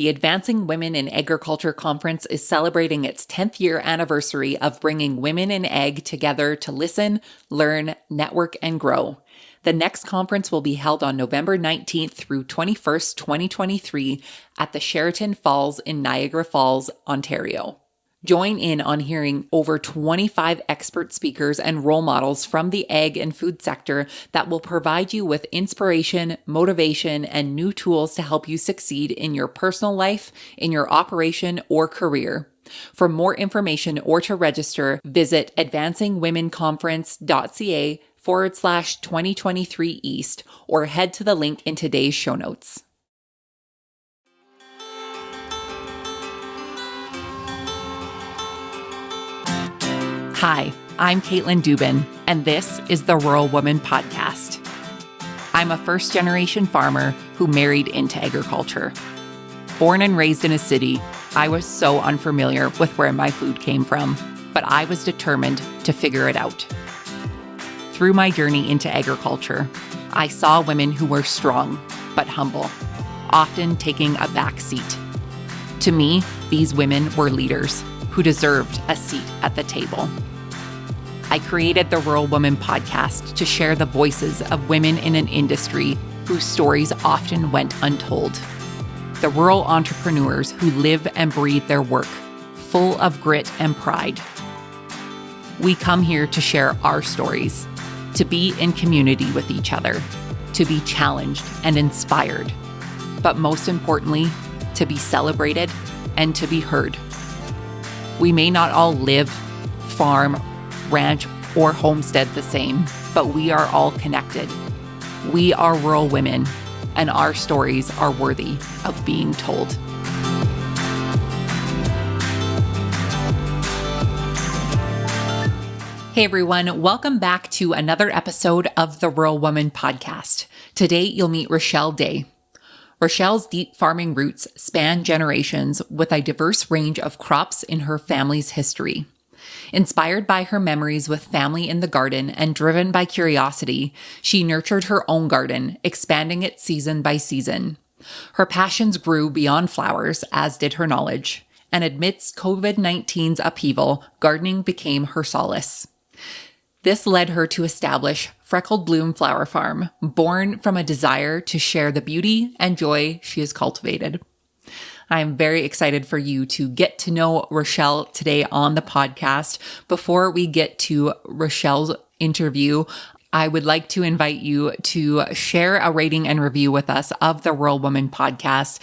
The Advancing Women in Agriculture Conference is celebrating its 10th year anniversary of bringing women in ag together to listen, learn, network, and grow. The next conference will be held on November 19th through 21st, 2023 at the Sheraton Falls in Niagara Falls, Ontario. Join in on hearing over 25 expert speakers and role models from the ag and food sector that will provide you with inspiration, motivation, and new tools to help you succeed in your personal life, in your operation, or career. For more information or to register, visit advancingwomenconference.ca/2023 East or head to the link in today's show notes. Hi, I'm Caitlin Dubin, and this is the Rural Woman Podcast. I'm a first-generation farmer who married into agriculture. Born and raised in a city, I was so unfamiliar with where my food came from, but I was determined to figure it out. Through my journey into agriculture, I saw women who were strong but humble, often taking a back seat. To me, these women were leaders who deserved a seat at the table. I created the Rural Woman Podcast to share the voices of women in an industry whose stories often went untold. The rural entrepreneurs who live and breathe their work, full of grit and pride. We come here to share our stories, to be in community with each other, to be challenged and inspired, but most importantly, to be celebrated and to be heard. We may not all live, farm, ranch, or homestead the same, but we are all connected. We are rural women, and our stories are worthy of being told. Hey everyone, welcome back to another episode of the Rural Woman Podcast. Today you'll meet Rechelle Day. Rechelle's deep farming roots span generations with a diverse range of crops in her family's history. Inspired by her memories with family in the garden and driven by curiosity, she nurtured her own garden, expanding it season by season. Her passions grew beyond flowers, as did her knowledge, and amidst COVID-19's upheaval, gardening became her solace. This led her to establish Freckled Bloom Flower Farm, born from a desire to share the beauty and joy she has cultivated. I am very excited for you to get to know Rechelle today on the podcast. Before we get to Rechelle's interview, I would like to invite you to share a rating and review with us of the Rural Woman Podcast,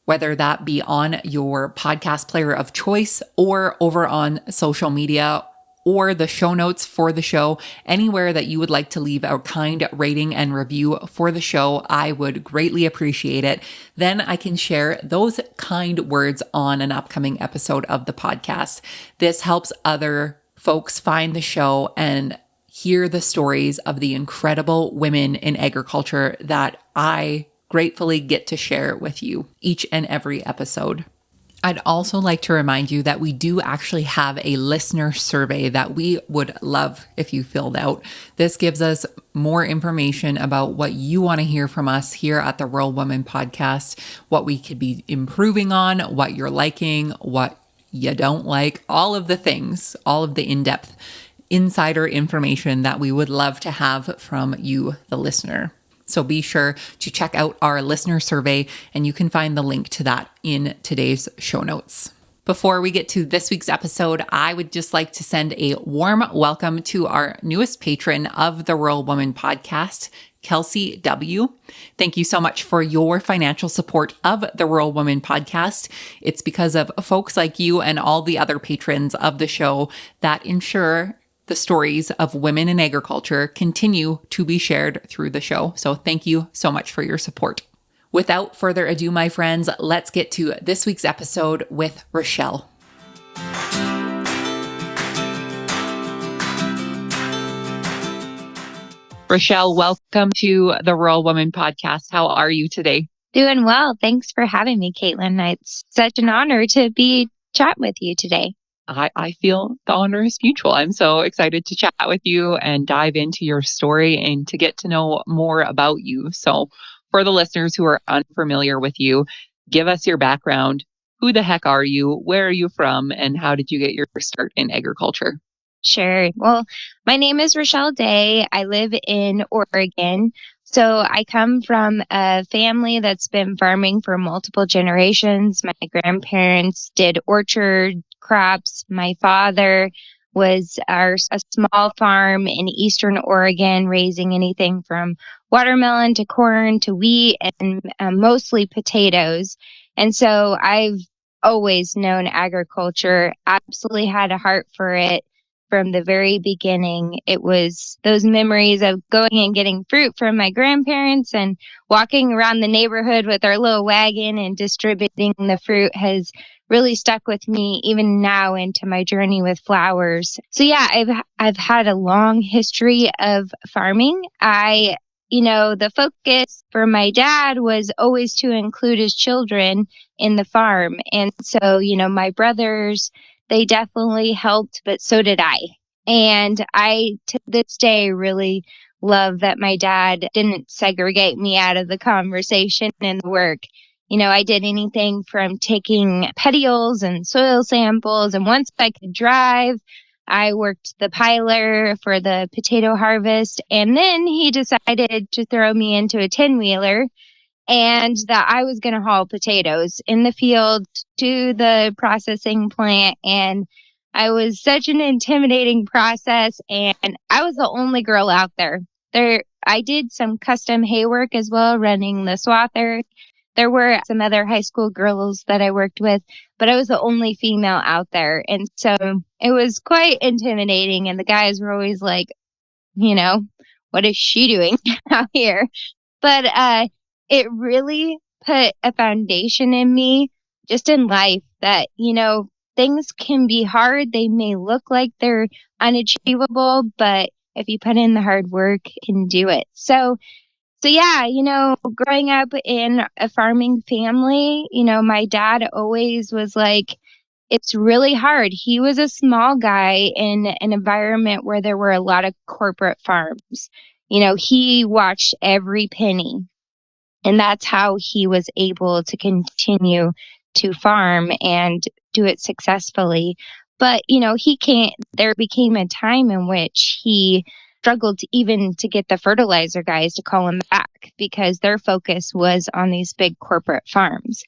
whether that be on your podcast player of choice or over on social media or the show notes for the show. Anywhere that you would like to leave a kind rating and review for the show, I would greatly appreciate it. Then I can share those kind words on an upcoming episode of the podcast. This helps other folks find the show and hear the stories of the incredible women in agriculture that I gratefully get to share with you each and every episode. I'd also like to remind you that we do actually have a listener survey that we would love if you filled out. This gives us more information about what you want to hear from us here at the Rural Woman Podcast, what we could be improving on, what you're liking, what you don't like, all of the things, all of the in-depth insider information that we would love to have from you, the listener. So be sure to check out our listener survey, and you can find the link to that in today's show notes. Before we get to this week's episode, I would just like to send a warm welcome to our newest patron of the Rural Woman Podcast, Kelsey W. Thank you so much for your financial support of the Rural Woman Podcast. It's because of folks like you and all the other patrons of the show that ensure the stories of women in agriculture continue to be shared through the show. So thank you so much for your support. Without further ado, my friends, let's get to this week's episode with Rechelle. Rechelle, welcome to the Rural Woman Podcast. How are you today? Doing well. Thanks for having me, Caitlin. It's such an honor to be chatting with you today. I feel the honor is mutual. I'm so excited to chat with you and dive into your story and to get to know more about you. So for the listeners who are unfamiliar with you, give us your background. Who the heck are you? Where are you from? And how did you get your start in agriculture? Sure. Well, my name is Rechelle Day. I live in Oregon. So I come from a family that's been farming for multiple generations. My grandparents did orchard crops. My father was a small farm in eastern Oregon, raising anything from watermelon to corn to wheat and mostly potatoes. And so I've always known agriculture, absolutely had a heart for it from the very beginning. It was those memories of going and getting fruit from my grandparents and walking around the neighborhood with our little wagon and distributing the fruit has really stuck with me even now into my journey with flowers. So yeah, I've had a long history of farming. The focus for my dad was always to include his children in the farm. And so, my brothers, they definitely helped, but so did I. And I, to this day, really love that my dad didn't segregate me out of the conversation and the work. I did anything from taking petioles and soil samples. And once I could drive, I worked the piler for the potato harvest. And then he decided to throw me into a 10-wheeler and that I was going to haul potatoes in the field to the processing plant. And I was such an intimidating process, and I was the only girl out there. I did some custom hay work as well, running the swather. There were some other high school girls that I worked with, but I was the only female out there. And so it was quite intimidating. And the guys were always like, what is she doing out here? But it really put a foundation in me just in life that, things can be hard. They may look like they're unachievable, but if you put in the hard work, you can do it. So yeah, growing up in a farming family, my dad always was like, it's really hard. He was a small guy in an environment where there were a lot of corporate farms. He watched every penny. And that's how he was able to continue to farm and do it successfully. But, there became a time in which he struggled to get the fertilizer guys to call him back because their focus was on these big corporate farms.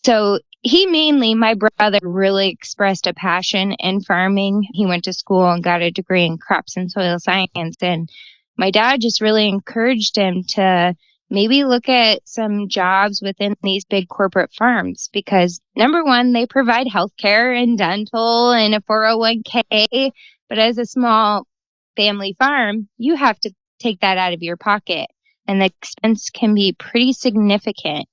So my brother really expressed a passion in farming. He went to school and got a degree in crops and soil science. And my dad just really encouraged him to maybe look at some jobs within these big corporate farms because number one, they provide healthcare and dental and a 401k. But as a small family farm, you have to take that out of your pocket and the expense can be pretty significant.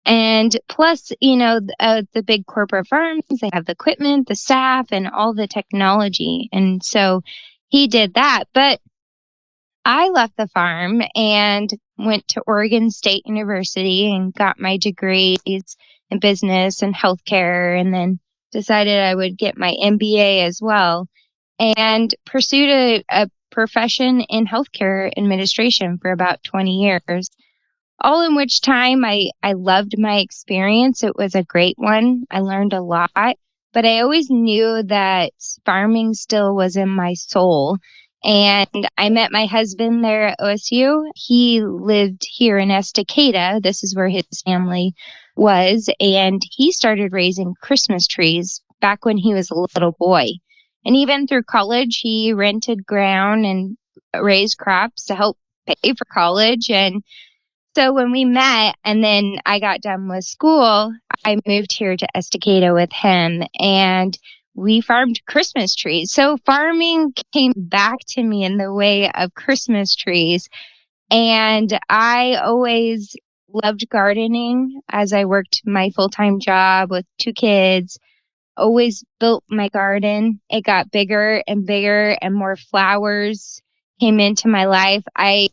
And plus, the big corporate farms, they have the equipment, the staff, and all the technology. And so he did that. But I left the farm and went to Oregon State University and got my degrees in business and healthcare, and then decided I would get my MBA as well and pursued a profession in healthcare administration for about 20 years. All in which time I loved my experience. It was a great one. I learned a lot, but I always knew that farming still was in my soul. And I met my husband there at OSU. He lived here in Estacada. This is where his family was. And he started raising Christmas trees back when he was a little boy. And even through college, he rented ground and raised crops to help pay for college. And so when we met and then I got done with school, I moved here to Estacada with him and we farmed Christmas trees. So farming came back to me in the way of Christmas trees. And I always loved gardening as I worked my full-time job with 2 kids. Always built my garden. It got bigger and bigger and more flowers came into my life. I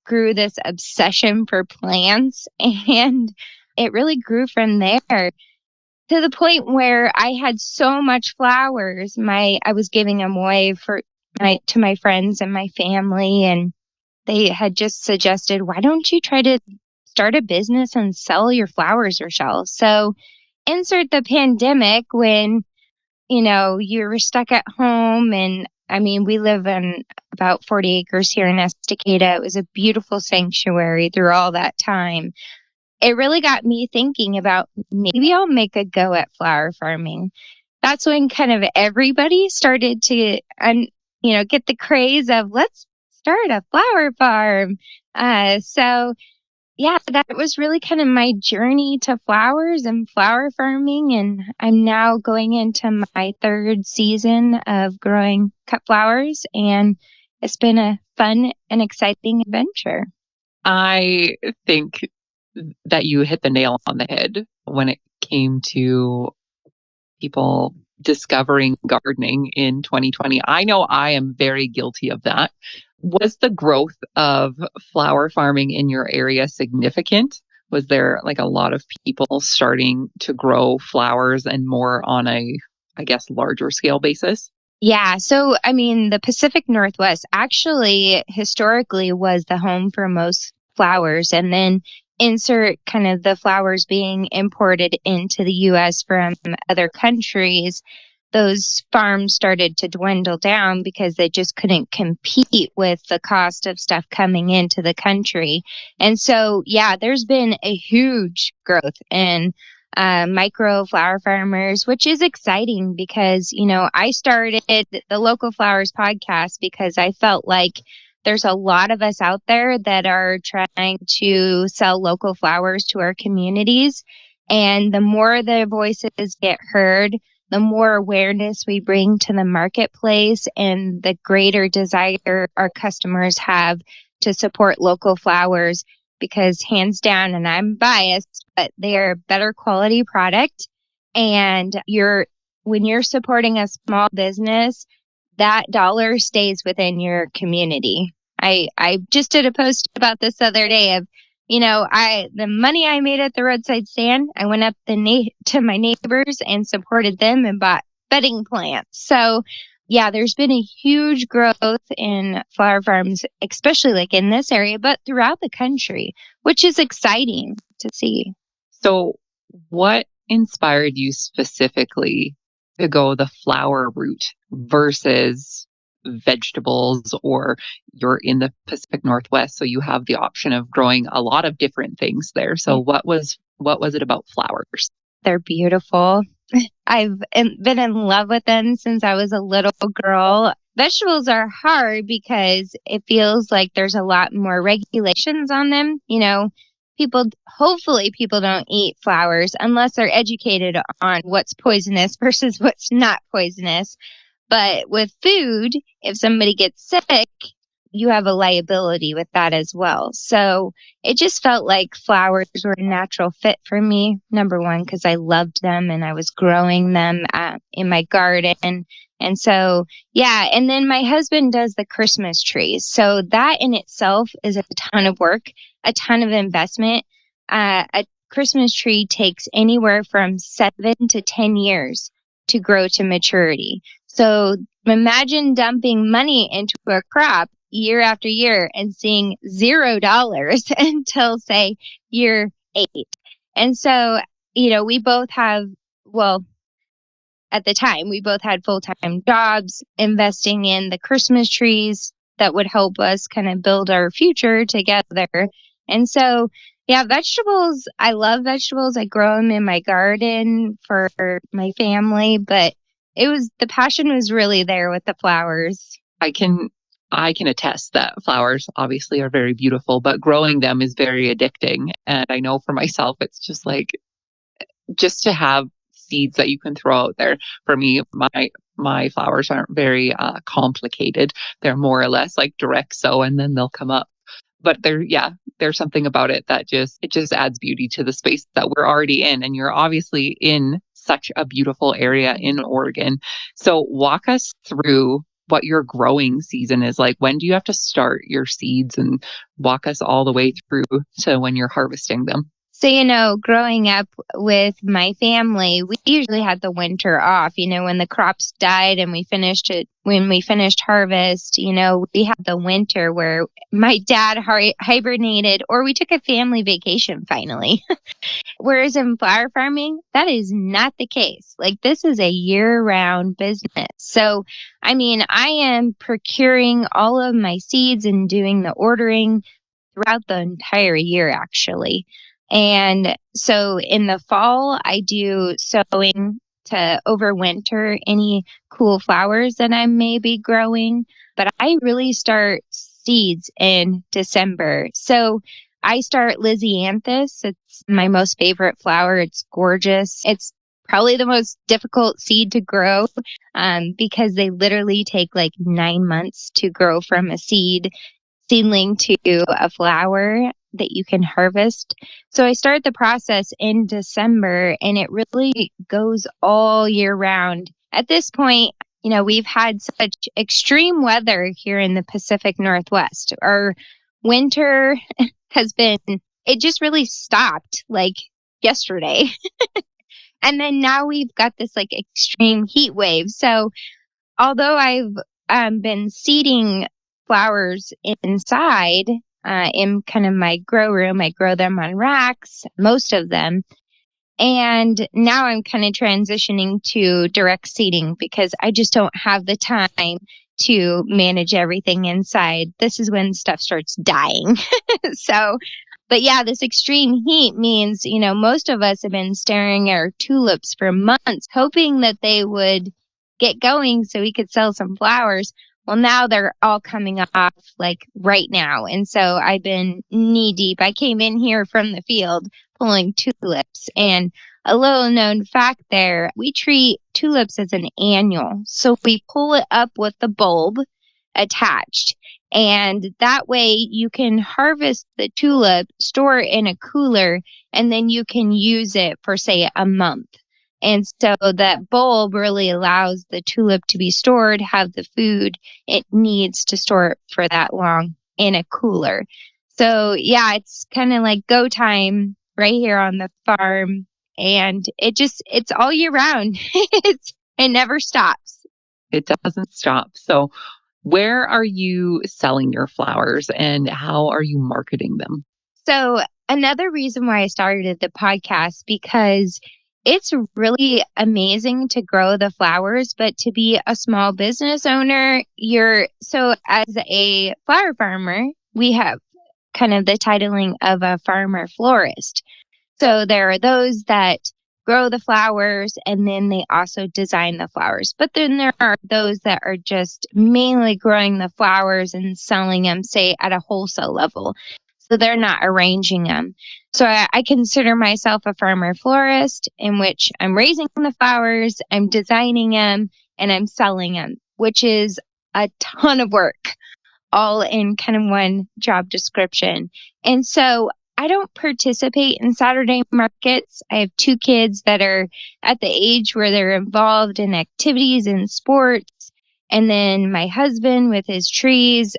grew this obsession for plants and it really grew from there to the point where I had so much flowers. I was giving them away to my friends and my family, and they had just suggested, why don't you try to start a business and sell your flowers, Rechelle. So insert the pandemic when, you were stuck at home. And I mean, we live on about 40 acres here in Estacada. It was a beautiful sanctuary through all that time. It really got me thinking about maybe I'll make a go at flower farming. That's when kind of everybody started to, get the craze of let's start a flower farm. So yeah, that was really kind of my journey to flowers and flower farming. And I'm now going into my third season of growing cut flowers. And it's been a fun and exciting adventure. I think that you hit the nail on the head when it came to people discovering gardening in 2020. I know I am very guilty of that. Was the growth of flower farming in your area significant? Was there like a lot of people starting to grow flowers and more on a, I guess, larger scale basis? Yeah. So, I mean, the Pacific Northwest actually historically was the home for most flowers. And then insert kind of the flowers being imported into the U.S. from other countries. Those farms started to dwindle down because they just couldn't compete with the cost of stuff coming into the country. And so, yeah, there's been a huge growth in micro flower farmers, which is exciting because, I started the Local Flowers podcast because I felt like there's a lot of us out there that are trying to sell local flowers to our communities. And the more the voices get heard, the more awareness we bring to the marketplace and the greater desire our customers have to support local flowers because hands down, and I'm biased, but they're better quality product. And when you're supporting a small business, that dollar stays within your community. I just did a post about this other day of, the money I made at the roadside stand, I went up to my neighbors and supported them and bought bedding plants. So yeah, there's been a huge growth in flower farms, especially like in this area, but throughout the country, which is exciting to see. So, what inspired you specifically to go the flower route versus vegetables, or you're in the Pacific Northwest, so you have the option of growing a lot of different things there. So what was it about flowers? They're beautiful. I've been in love with them since I was a little girl. Vegetables are hard because it feels like there's a lot more regulations on them. Hopefully people don't eat flowers unless they're educated on what's poisonous versus what's not poisonous. But with food, if somebody gets sick, you have a liability with that as well. So it just felt like flowers were a natural fit for me. Number one, because I loved them and I was growing them in my garden. And so, yeah. And then my husband does the Christmas trees. So that in itself is a ton of work, a ton of investment. A Christmas tree takes anywhere from 7 to 10 years to grow to maturity. So imagine dumping money into a crop year after year and seeing $0 until, say, year 8. And so, we both have, well, at the time, we both had full-time jobs investing in the Christmas trees that would help us kind of build our future together. And so, yeah, vegetables, I love vegetables. I grow them in my garden for my family, but the passion was really there with the flowers. I can attest that flowers obviously are very beautiful, but growing them is very addicting. And I know for myself, it's just like, just to have seeds that you can throw out there. For me, my flowers aren't very complicated. They're more or less like direct sow and then they'll come up. But there's something about it that just adds beauty to the space that we're already in. And you're obviously in such a beautiful area in Oregon. So walk us through what your growing season is like. When do you have to start your seeds, and walk us all the way through to when you're harvesting them? So, growing up with my family, we usually had the winter off. When the crops died and when we finished harvest, we had the winter where my dad hibernated, or we took a family vacation finally. Whereas in flower farming, that is not the case. Like, this is a year-round business. So, I am procuring all of my seeds and doing the ordering throughout the entire year, actually. And so in the fall, I do sowing to overwinter any cool flowers that I may be growing. But I really start seeds in December. So I start Lysianthus. It's my most favorite flower. It's gorgeous. It's probably the most difficult seed to grow because they literally take like 9 months to grow from a seedling to a flower that you can harvest. So I start the process in December, and it really goes all year round. At this point, we've had such extreme weather here in the Pacific Northwest. Our winter it just really stopped like yesterday. And then now we've got this like extreme heat wave. So although I've been seeding flowers inside in kind of my grow room, I grow them on racks, most of them. And now I'm kind of transitioning to direct seeding because I just don't have the time to manage everything inside. This is when stuff starts dying. So, but yeah, this extreme heat means, most of us have been staring at our tulips for months, hoping that they would get going so we could sell some flowers. Well, now they're all coming off like right now. And so I've been knee deep. I came in here from the field pulling tulips. And a little known fact there, we treat tulips as an annual. So we pull it up with the bulb attached. And that way you can harvest the tulip, store it in a cooler, and then you can use it for, say, a month. And so that bulb really allows the tulip to be stored, have the food it needs to store it for that long in a cooler. So yeah, it's kind of like go time right here on the farm. And it's all year round. It never stops. It doesn't stop. So where are you selling your flowers and how are you marketing them? So another reason why I started the podcast, because it's really amazing to grow the flowers, but to be a small business owner, so as a flower farmer, we have kind of the titling of a farmer florist. So there are those that grow the flowers and then they also design the flowers. But then there are those that are just mainly growing the flowers and selling them, say, at a wholesale level. So they're not arranging them. So I consider myself a farmer florist in which I'm raising the flowers, I'm designing them, and I'm selling them, which is a ton of work, all in kind of one job description. And so I don't participate in Saturday markets. I have 2 kids that are at the age where they're involved in activities and sports. And then my husband with his trees.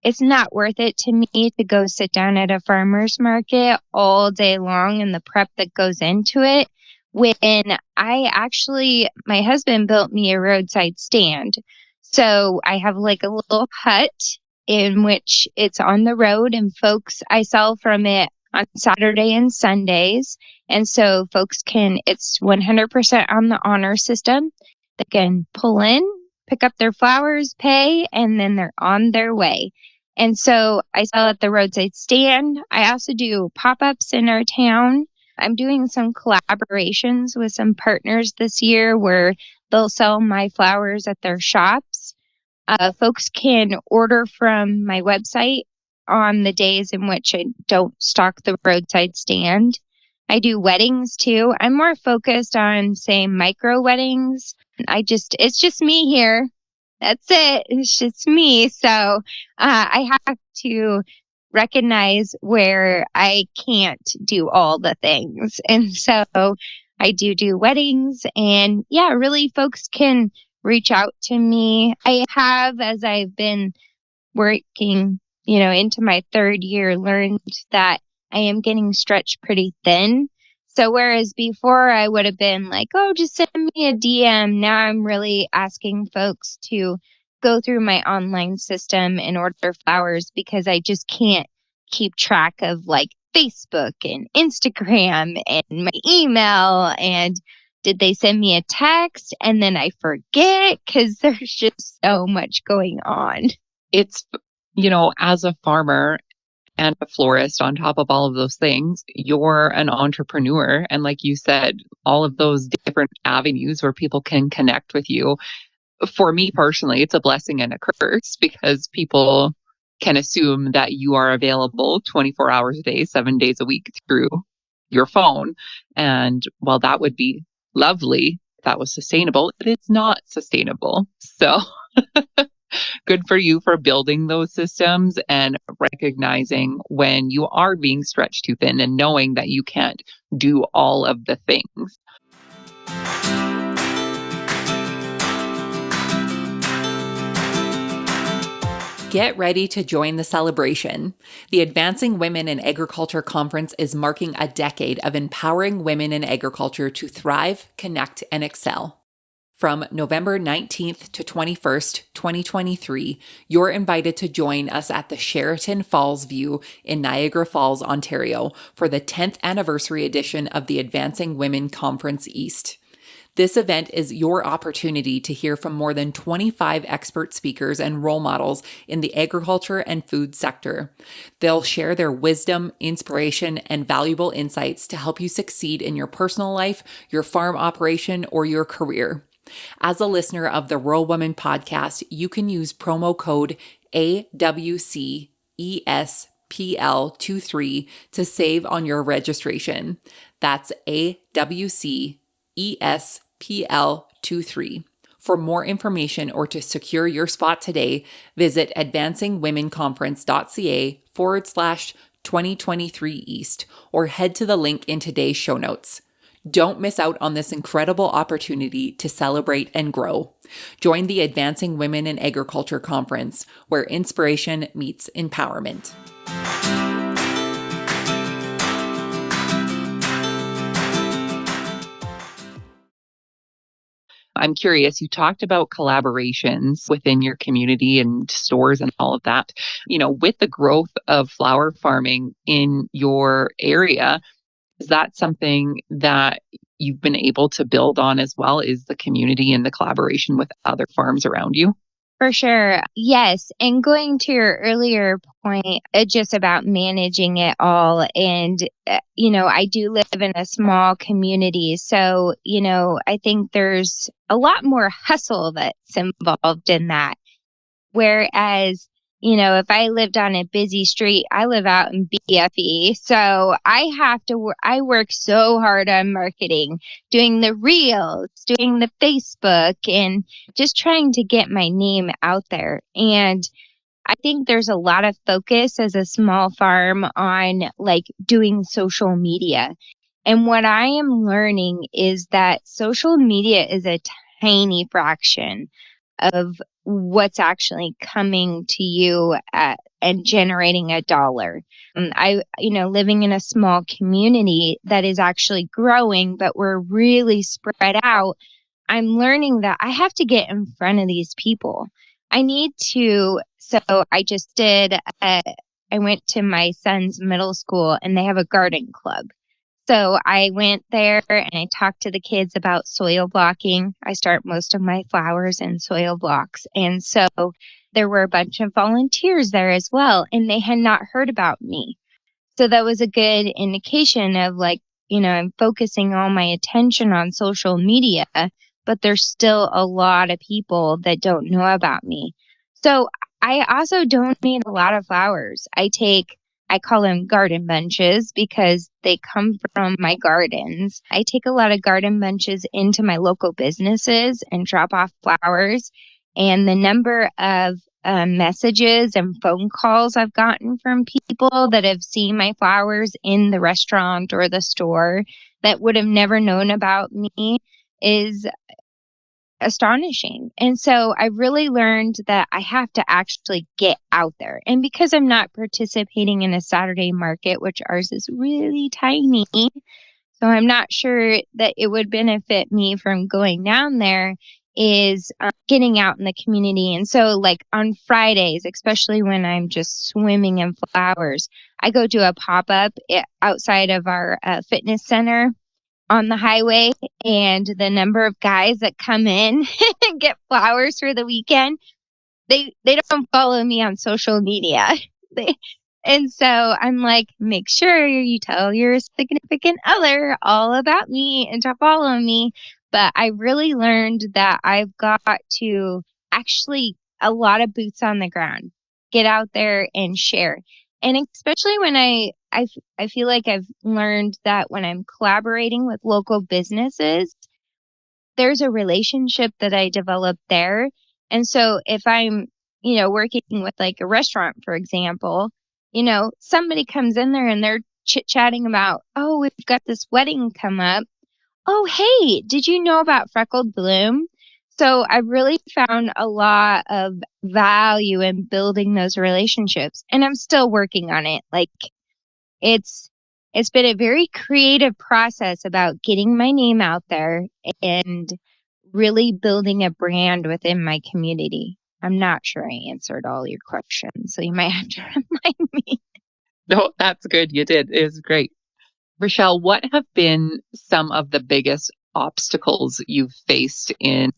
It's not worth it to me to go sit down at a farmer's market all day long and the prep that goes into it. When my husband built me a roadside stand. So I have like a little hut in which it's on the road and I sell from it on Saturday and Sundays. And so it's 100% on the honor system. They can pull in, pick up their flowers, pay, and then they're on their way. And so I sell at the roadside stand. I also do pop-ups in our town. I'm doing some collaborations with some partners this year where they'll sell my flowers at their shops. Folks can order from my website on the days in which I don't stock the roadside stand. I do weddings too. I'm more focused on, say, micro weddings. It's just me here. That's it. It's just me. So I have to recognize where I can't do all the things. And so I do weddings. And yeah, really folks can reach out to me. I have, as I've been working, into my 3rd year, learned that I am getting stretched pretty thin. So whereas before I would have been like, oh, just send me a DM. Now I'm really asking folks to go through my online system and order flowers because I just can't keep track of like Facebook and Instagram and my email and did they send me a text and then I forget because there's just so much going on. It's, as a farmer and a florist on top of all of those things, you're an entrepreneur. And like you said, all of those different avenues where people can connect with you. For me personally, it's a blessing and a curse because people can assume that you are available 24 hours a day, 7 days a week through your phone. And while that would be lovely, if that was sustainable, it is not sustainable. So good for you for building those systems and recognizing when you are being stretched too thin and knowing that you can't do all of the things. Get ready to join the celebration. The Advancing Women in Agriculture Conference is marking a decade of empowering women in agriculture to thrive, connect, and excel. From November 19th to 21st, 2023, you're invited to join us at the Sheraton Falls View in Niagara Falls, Ontario, for the 10th anniversary edition of the Advancing Women Conference East. This event is your opportunity to hear from more than 25 expert speakers and role models in the agriculture and food sector. They'll share their wisdom, inspiration, and valuable insights to help you succeed in your personal life, your farm operation, or your career. As a listener of the Rural Woman podcast, you can use promo code AWCESPL23 to save on your registration. That's AWCESPL23. For more information or to secure your spot today, visit advancingwomenconference.ca/2023 East or head to the link in today's show notes. Don't miss out on this incredible opportunity to celebrate and grow. Join the Advancing Women in Agriculture Conference, where inspiration meets empowerment. I'm curious, you talked about collaborations within your community and stores and all of that. With the growth of flower farming in your area, is that something that you've been able to build on as well? Is the community and the collaboration with other farms around you? For sure. Yes. And going to your earlier point, just about managing it all. And, I do live in a small community. So, I think there's a lot more hustle that's involved in that. Whereas, if I lived on a busy street, I live out in BFE. So I work so hard on marketing, doing the reels, doing the Facebook, and just trying to get my name out there. And I think there's a lot of focus as a small farm on like doing social media. And what I am learning is that social media is a tiny fraction of what's actually coming to you and generating a dollar. Living in a small community that is actually growing, but we're really spread out. I'm learning that I have to get in front of these people. So I just did, I went to my son's middle school and they have a garden club. So I went there and I talked to the kids about soil blocking. I start most of my flowers in soil blocks. And so there were a bunch of volunteers there as well, and they had not heard about me. So that was a good indication of like, I'm focusing all my attention on social media, but there's still a lot of people that don't know about me. So I also donate a lot of flowers. I call them garden bunches because they come from my gardens. I take a lot of garden bunches into my local businesses and drop off flowers. And the number of messages and phone calls I've gotten from people that have seen my flowers in the restaurant or the store that would have never known about me is astonishing. And so I really learned that I have to actually get out there. And because I'm not participating in a Saturday market, which ours is really tiny, so I'm not sure that it would benefit me from going down there, is getting out in the community. And so, like on Fridays, especially when I'm just swimming in flowers, I go do a pop up outside of our fitness center on the highway. And the number of guys that come in and get flowers for the weekend, they don't follow me on social media. They, and so I'm like, make sure you tell your significant other all about me and to follow me. But I really learned that I've got to actually a lot of boots on the ground, get out there and share. And especially when I feel like I've learned that when I'm collaborating with local businesses, there's a relationship that I developed there. And so if I'm, working with like a restaurant, for example, somebody comes in there and they're chit chatting about, oh, we've got this wedding come up. Oh, hey, did you know about Freckled Bloom? So I really found a lot of value in building those relationships, and I'm still working on it. Like it's it's been a very creative process about getting my name out there and really building a brand within my community. I'm not sure I answered all your questions, so you might have to remind me. No, that's good. You did. It was great. Rechelle, what have been some of the biggest obstacles you've faced in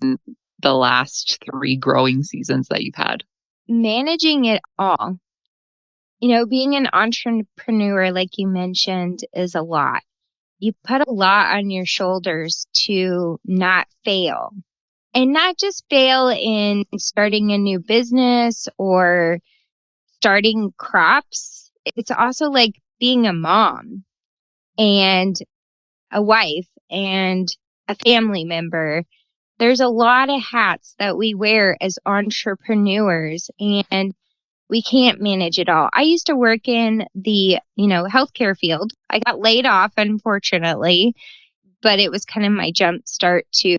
the last 3 growing seasons that you've had? Managing it all. Being an entrepreneur, like you mentioned, is a lot. You put a lot on your shoulders to not fail. And not just fail in starting a new business or starting crops. It's also like being a mom and a wife and a family member. There's a lot of hats that we wear as entrepreneurs, and we can't manage it all. I used to work in the, healthcare field. I got laid off, unfortunately, but it was kind of my jump start to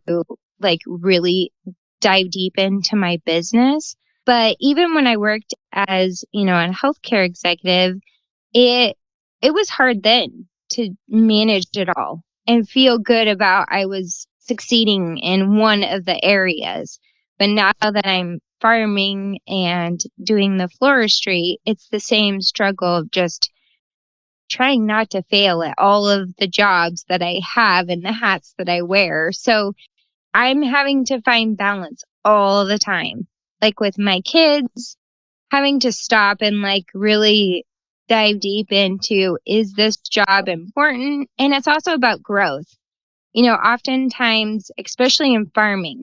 like really dive deep into my business. But even when I worked as, a healthcare executive, it it was hard then to manage it all and feel good about I was succeeding in one of the areas. But now that I'm farming and doing the floristry, it's the same struggle of just trying not to fail at all of the jobs that I have and the hats that I wear. So I'm having to find balance all the time. Like with my kids, having to stop and like really dive deep into, is this job important? And it's also about growth. Oftentimes, especially in farming,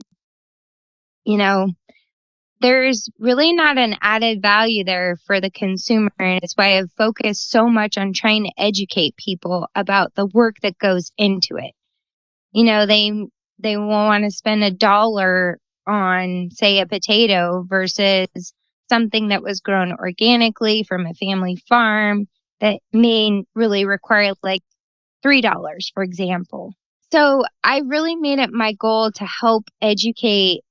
you know, there's really not an added value there for the consumer. And it's why I've focused so much on trying to educate people about the work that goes into it. They won't want to spend $1 on, say, a potato versus something that was grown organically from a family farm that may really require like $3, for example. So I really made it my goal to help educate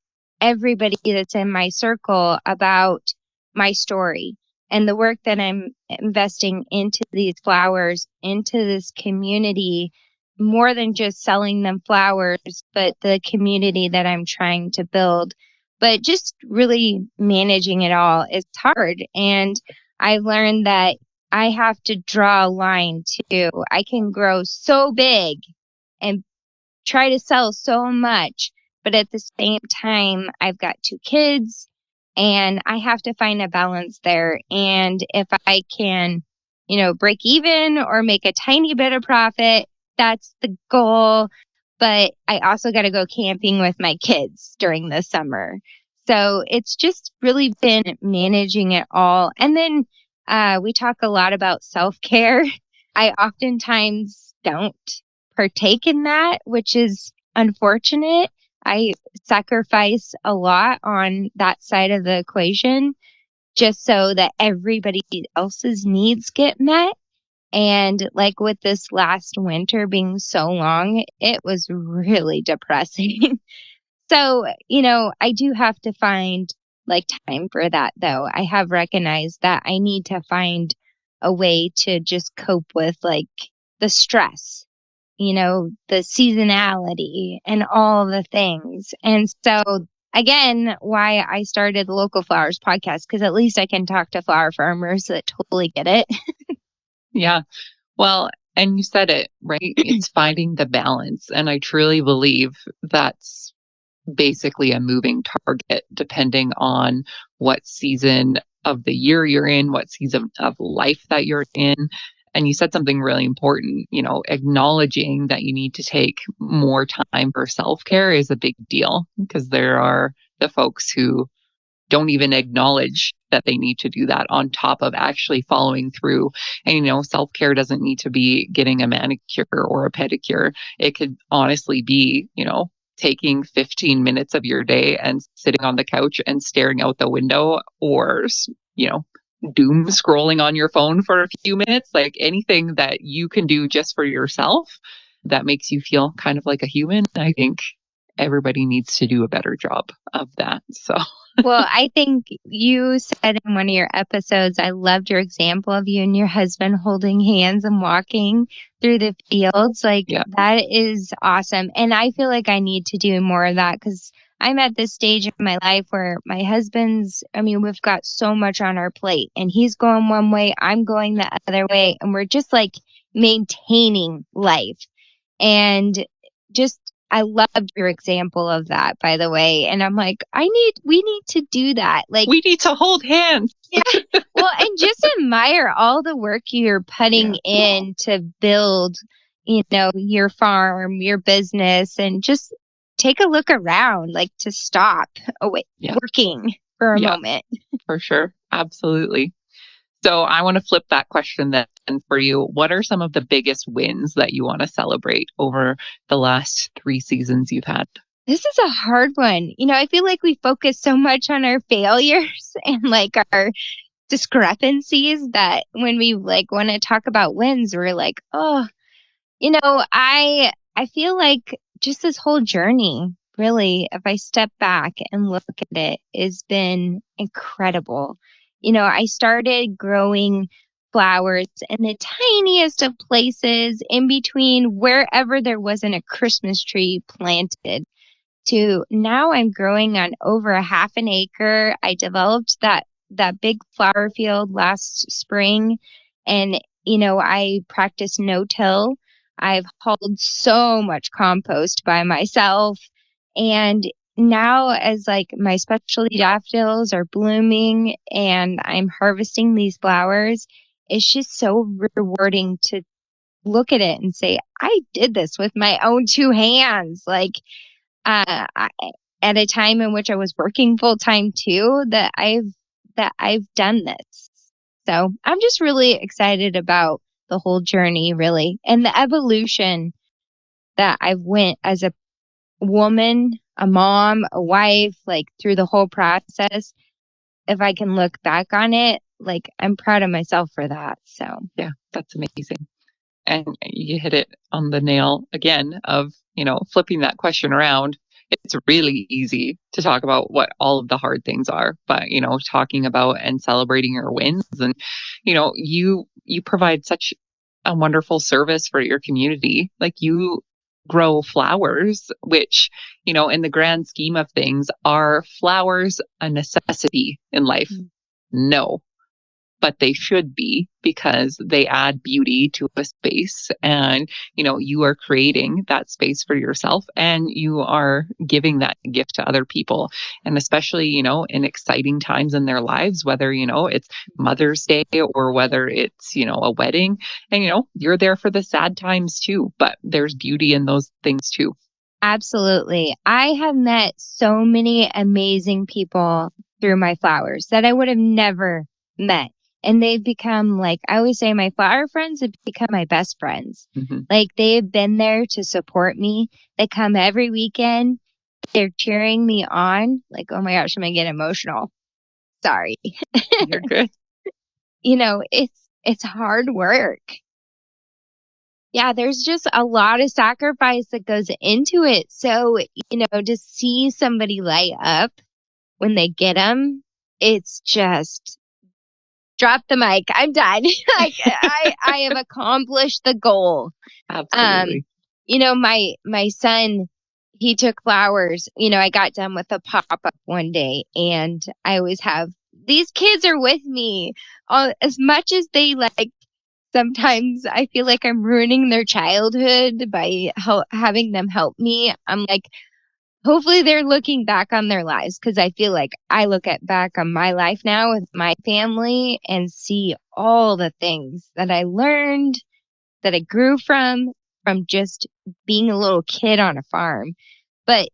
everybody that's in my circle about my story and the work that I'm investing into these flowers, into this community, more than just selling them flowers, but the community that I'm trying to build. But just really managing it all is hard. And I learned that I have to draw a line too. I can grow so big and try to sell so much, but at the same time, I've got 2 kids and I have to find a balance there. And if I can, break even or make a tiny bit of profit, that's the goal. But I also got to go camping with my kids during the summer. So it's just really been managing it all. And then we talk a lot about self-care. I oftentimes don't partake in that, which is unfortunate. I sacrifice a lot on that side of the equation just so that everybody else's needs get met. And like with this last winter being so long, it was really depressing. So, I do have to find like time for that though. I have recognized that I need to find a way to just cope with like the stress, the seasonality and all the things. And so again, why I started the Local Flowers podcast, because at least I can talk to flower farmers that totally get it. Yeah. Well, and you said it, right? It's finding the balance. And I truly believe that's basically a moving target depending on what season of the year you're in, what season of life that you're in. And you said something really important, acknowledging that you need to take more time for self care is a big deal because there are the folks who don't even acknowledge that they need to do that on top of actually following through. And, self care doesn't need to be getting a manicure or a pedicure. It could honestly be, taking 15 minutes of your day and sitting on the couch and staring out the window or, doom scrolling on your phone for a few minutes, like anything that you can do just for yourself that makes you feel kind of like a human. I think everybody needs to do a better job of that. So Well, I think you said in one of your episodes, I loved your example of you and your husband holding hands and walking through the fields. Like, yeah, that is awesome. And I feel like I need to do more of that because I'm at this stage in my life where my we've got so much on our plate and he's going one way, I'm going the other way. And we're just like maintaining life. And just, I loved your example of that, by the way. And I'm like, we need to do that. Like, we need to hold hands. yeah. Well, and just admire all the work you're putting in to build, your farm, your business, and just take a look around, like to stop working for a moment. For sure. Absolutely. So I want to flip that question then for you. What are some of the biggest wins that you want to celebrate over the last 3 seasons you've had? This is a hard one. I feel like we focus so much on our failures and like our discrepancies that when we like want to talk about wins, we're like, oh, I feel like just this whole journey, really, if I step back and look at it, has been incredible. I started growing flowers in the tiniest of places in between wherever there wasn't a Christmas tree planted to now I'm growing on over a half an acre. I developed that big flower field last spring and I practice no-till. I've hauled so much compost by myself and now as like my specialty daffodils are blooming and I'm harvesting these flowers, it's just so rewarding to look at it and say, I did this with my own two hands. Like I, at a time in which I was working full time too, that I've done this. So I'm just really excited about the whole journey, really, and the evolution that I've went as a woman, a mom, a wife, like through the whole process. If I can look back on it, like I'm proud of myself for that. So Yeah, that's amazing. And you hit it on the nail again of, flipping that question around. It's really easy to talk about what all of the hard things are, but, talking about and celebrating your wins and, you provide such a wonderful service for your community. Like you grow flowers, which, in the grand scheme of things, are flowers a necessity in life? No, but they should be because they add beauty to a space and you are creating that space for yourself and you are giving that gift to other people, and especially in exciting times in their lives, whether it's Mother's Day or whether it's a wedding, and you're there for the sad times too, but there's beauty in those things too. absolutely. I have met so many amazing people through my flowers that I would have never met. And they've become like, I always say my flower friends have become my best friends. Mm-hmm. Like they've been there to support me. They come every weekend. They're cheering me on. Like, oh my gosh, I'm gonna get emotional. Sorry. You're good. It's hard work. Yeah, there's just a lot of sacrifice that goes into it. So, to see somebody light up when they get them, it's just drop the mic. I'm done. Like I have accomplished the goal. Um, Absolutely. my son, he took flowers. I got done with a pop up one day, and I always have these kids are with me. As much as they like, sometimes I feel like I'm ruining their childhood by having them help me. I'm like, hopefully they're looking back on their lives, because I feel like I look at back on my life now with my family and see all the things that I learned, that I grew from just being a little kid on a farm. But,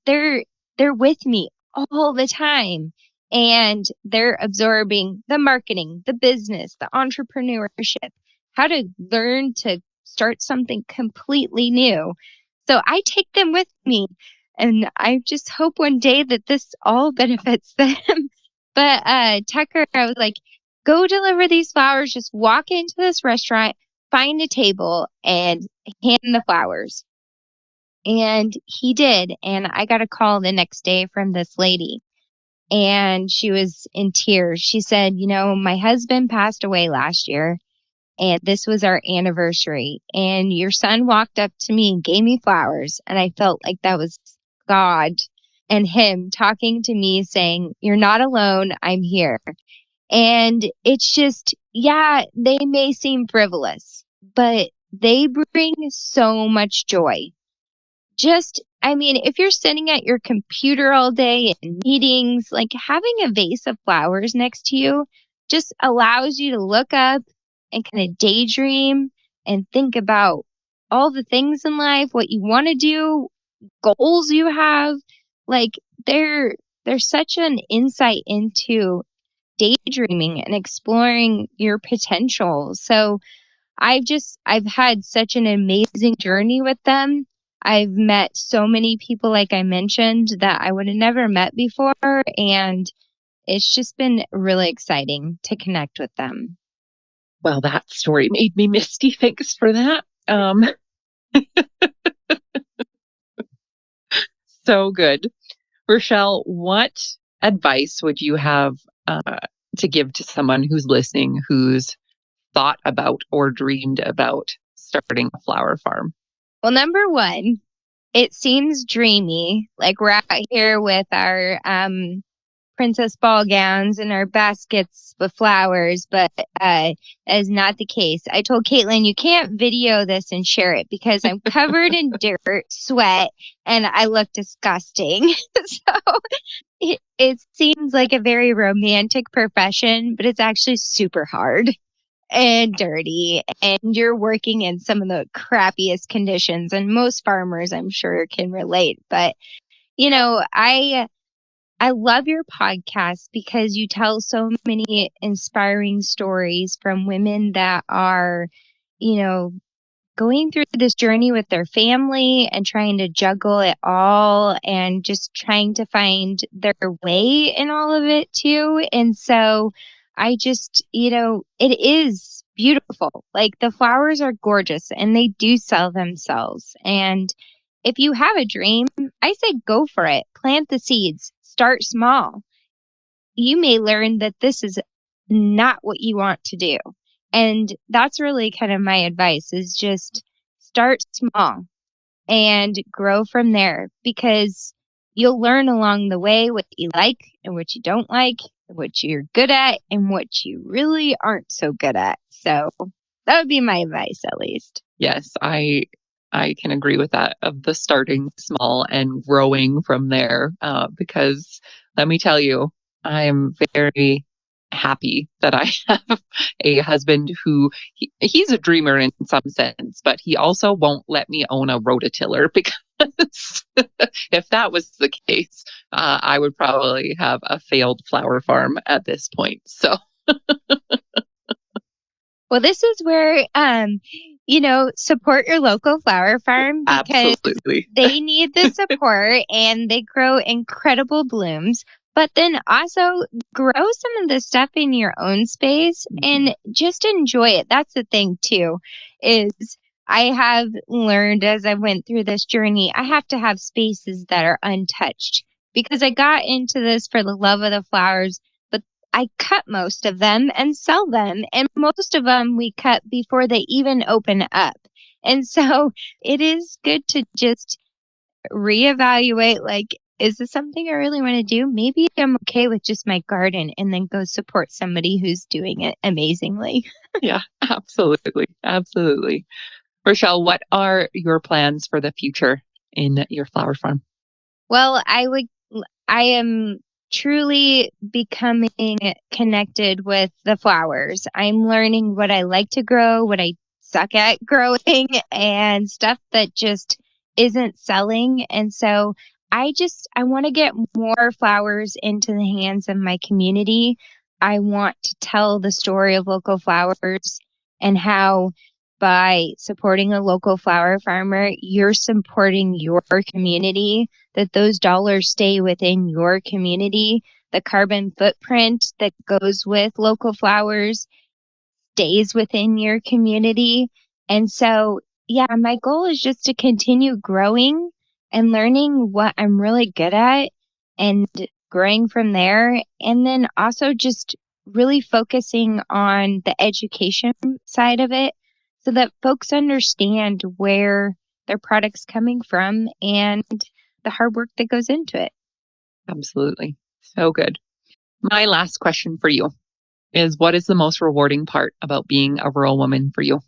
they're with me all the time, and they're absorbing the marketing, the business, the entrepreneurship, how to learn to start something completely new. So I take them with me, and I just hope one day that this all benefits them. But Tucker, I was like, go deliver these flowers. Just walk into this restaurant, find a table, and hand the flowers. And he did. And I got a call the next day from this lady, and she was in tears. She said, my husband passed away last year, and this was our anniversary. And your son walked up to me and gave me flowers. And I felt like that was God and him talking to me saying, you're not alone. I'm here. And it's just, yeah, they may seem frivolous, but they bring so much joy. If you're sitting at your computer all day in meetings, like having a vase of flowers next to you just allows you to look up and kind of daydream and think about all the things in life, what you want to do, goals you have. Like there's such an insight into daydreaming and exploring your potential. So I've had such an amazing journey with them. I've met so many people, like I mentioned, that I would have never met before. And it's just been really exciting to connect with them. Well, that story made me misty. Thanks for that. So good. Rechelle, what advice would you have to give to someone who's listening, who's thought about or dreamed about starting a flower farm? Well, number one, it seems dreamy. Like we're out here with our princess ball gowns and our baskets with flowers, but that is not the case. I told Caitlin, you can't video this and share it because I'm covered in dirt, sweat, and I look disgusting. So it seems like a very romantic profession, but it's actually super hard and dirty, and you're working in some of the crappiest conditions, and most farmers I'm sure can relate. But I love your podcast because you tell so many inspiring stories from women that are, you know, going through this journey with their family and trying to juggle it all and just trying to find their way in all of it too. And so I just, it is beautiful. Like the flowers are gorgeous and they do sell themselves. And if you have a dream, I say go for it. Plant the seeds, start small. You may learn that this is not what you want to do. And that's really kind of my advice is just start small and grow from there, because you'll learn along the way what you like and what you don't like, what you're good at and what you really aren't so good at. So that would be my advice, at least. Yes, I can agree with that, of the starting small and growing from there. Because let me tell you, I'm very happy that I have a husband who he's a dreamer in some sense, but he also won't let me own a rototiller because if that was the case, I would probably have a failed flower farm at this point. So Well, this is where, support your local flower farm because absolutely. they need the support and they grow incredible blooms. But then also grow some of the stuff in your own space and just enjoy it. That's the thing too, is I have learned as I went through this journey, I have to have spaces that are untouched because I got into this for the love of the flowers, but I cut most of them and sell them. And most of them we cut before they even open up. And so it is good to just reevaluate, like, is this something I really want to do? Maybe I'm okay with just my garden and then go support somebody who's doing it amazingly. Yeah, absolutely. Absolutely. Rechelle, what are your plans for the future in your flower farm? Well, I am truly becoming connected with the flowers. I'm learning what I like to grow, what I suck at growing, and stuff that just isn't selling. And so I want to get more flowers into the hands of my community. I want to tell the story of local flowers and how by supporting a local flower farmer, you're supporting your community, that those dollars stay within your community. The carbon footprint that goes with local flowers stays within your community. And so, yeah, my goal is just to continue growing and learning what I'm really good at and growing from there. And then also just really focusing on the education side of it so that folks understand where their product's coming from and the hard work that goes into it. Absolutely. So good. My last question for you is, what is the most rewarding part about being a rural woman for you?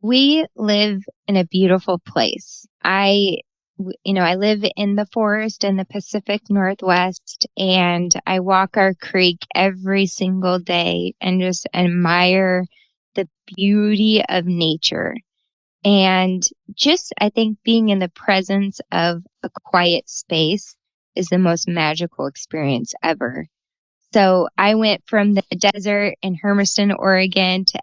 We live in a beautiful place. I live in the forest in the Pacific Northwest, and I walk our creek every single day and just admire the beauty of nature. And just, I think being in the presence of a quiet space is the most magical experience ever. So I went from the desert in Hermiston, Oregon to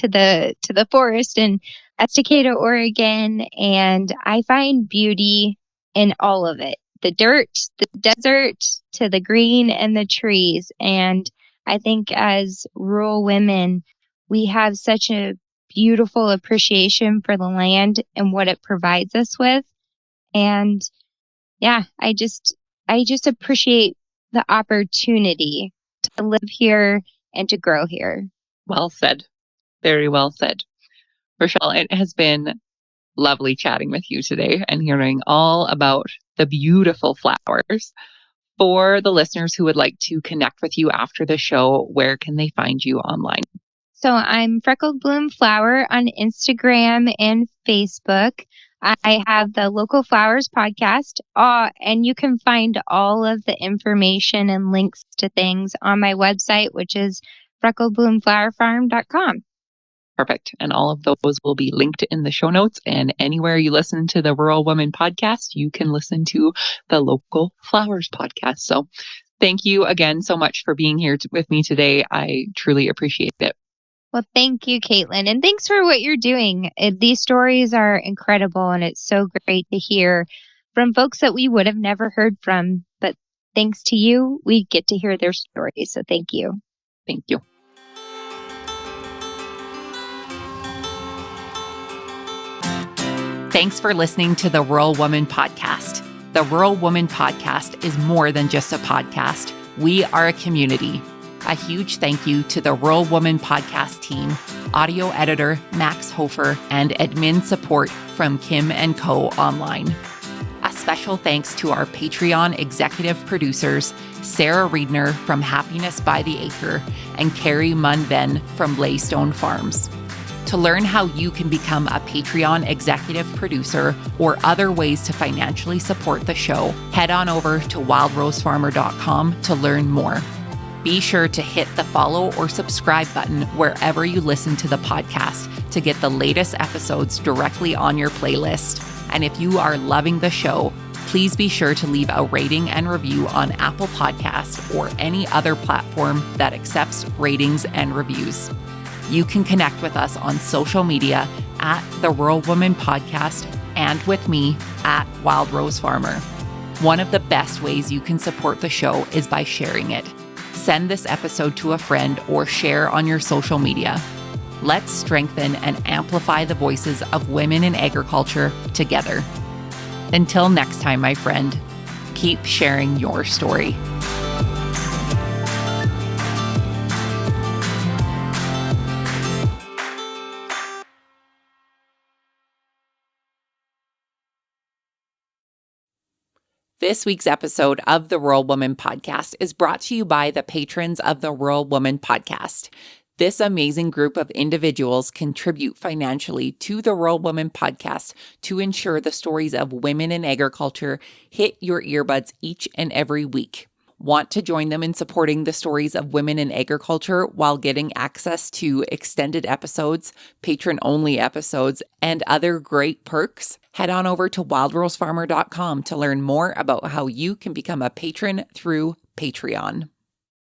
the forest in Estacado, Oregon, and I find beauty in all of it. The dirt, the desert, to the green and the trees. And I think as rural women, we have such a beautiful appreciation for the land and what it provides us with. And yeah, I just appreciate the opportunity to live here and to grow here. Well said. Very well said. Rechelle, it has been lovely chatting with you today and hearing all about the beautiful flowers. For the listeners who would like to connect with you after the show, where can they find you online? So I'm Freckled Bloom Flower on Instagram and Facebook. I have the Local Flowers podcast, and you can find all of the information and links to things on my website, which is freckledbloomflowerfarm.com. Perfect. And all of those will be linked in the show notes. And anywhere you listen to the Rural Woman podcast, you can listen to the Local Flowers podcast. So thank you again so much for being here with me today. I truly appreciate it. Well, thank you, Caitlin. And thanks for what you're doing. These stories are incredible, and it's so great to hear from folks that we would have never heard from. But thanks to you, we get to hear their stories. So thank you. Thank you. Thanks for listening to the Rural Woman Podcast. The Rural Woman Podcast is more than just a podcast. We are a community. A huge thank you to the Rural Woman Podcast team, audio editor Max Hofer, and admin support from Kim & Co. Online. A special thanks to our Patreon executive producers, Sarah Riedner from Happiness by the Acre and Carrie Munven from Blaystone Farms. To learn how you can become a Patreon executive producer or other ways to financially support the show, head on over to wildrosefarmer.com to learn more. Be sure to hit the follow or subscribe button wherever you listen to the podcast to get the latest episodes directly on your playlist. And if you are loving the show, please be sure to leave a rating and review on Apple Podcasts or any other platform that accepts ratings and reviews. You can connect with us on social media at The Rural Woman Podcast and with me at Wild Rose Farmer. One of the best ways you can support the show is by sharing it. Send this episode to a friend or share on your social media. Let's strengthen and amplify the voices of women in agriculture together. Until next time, my friend, keep sharing your story. This week's episode of the Rural Woman Podcast is brought to you by the patrons of the Rural Woman Podcast. This amazing group of individuals contribute financially to the Rural Woman Podcast to ensure the stories of women in agriculture hit your earbuds each and every week. Want to join them in supporting the stories of women in agriculture while getting access to extended episodes, patron-only episodes, and other great perks? Head on over to wildrosefarmer.com to learn more about how you can become a patron through Patreon.